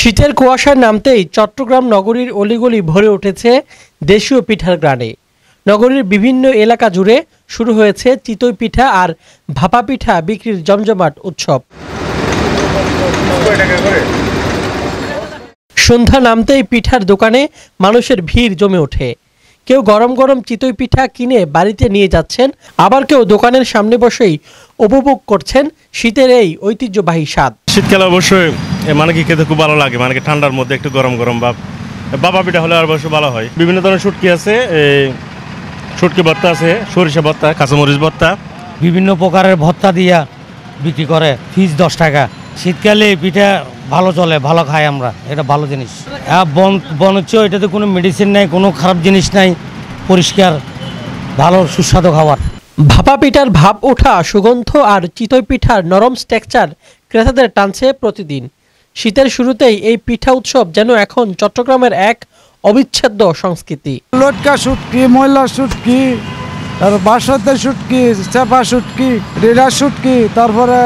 শীতের কুয়াশার নামতেই চট্টগ্রাম নগরীর অলিগলি ভরে উঠেছে দেশীয় পিঠার গ্রানে। নগরীর বিভিন্ন এলাকা জুড়ে শুরু হয়েছে চিতই পিঠা আর ভাপা পিঠা বিক্রির জমজমাট উৎসব। সন্ধ্যা নামতেই পিঠার দোকানে মানুষের ভিড় জমে ওঠে। কেউ গরম গরম চিতই পিঠা কিনে বাড়িতে নিয়ে যাচ্ছেন, আবার কেউ দোকানের সামনে বসেই উপভোগ করছেন শীতের এই ঐতিহ্যবাহী স্বাদ। শীতকালে অবশ্যই খেতে খুব ভালো লাগে, ঠান্ডার মধ্যে একটু গরম গরম বাবা পিঠা হলে আর অবশ্যই ভালো হয়। বিভিন্ন ধরনের শুটকি আছে, শুটকি ভর্তা আছে, সরিষা ভর্তা, কাঁচামরিচ ভর্তা, বিভিন্ন প্রকারের ভর্তা দিয়া বিক্রি করে। ফিস 10 টাকা। শীতকালে পিঠা ভালো চলে, ভালো খাই আমরা, এটা ভালো জিনিস। বন হচ্ছে এটাতে কোনো মেডিসিন নাই, কোনো খারাপ জিনিস নাই, পরিষ্কার ভালো সুস্বাদু খাবার। ভাপা পিঠার ভাপ ওঠা সুগন্ধ আর চিতই পিঠার নরম স্ট্রাকচার ক্রেতাদের টানছে প্রতিদিন। শীতের শুরুতেই এই পিঠা উৎসব যেন এখন চট্টগ্রামের এক অবিচ্ছেদ্য সংস্কৃতি। লটকা শুটকি, ময়লা শুটকি, তারপর বাসতে শুটকি, চেপা শুটকি, রিরা শুটকি, তারপরে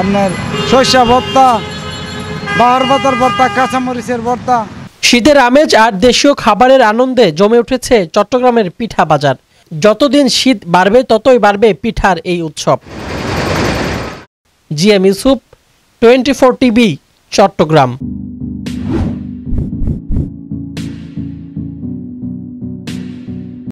আপনার সরিষা ভর্তা, বাহার পাতার ভর্তা, কাঁচামরিচের ভর্তা। শীতের আমেজ আর দেশীয় খাবারের আনন্দে জমে উঠেছে চট্টগ্রামের পিঠা বাজার। যতদিন শীত বাড়বে ততই বাড়বে পিঠার এই উৎসব। GM Yusuf, 24 TV, Chittagong.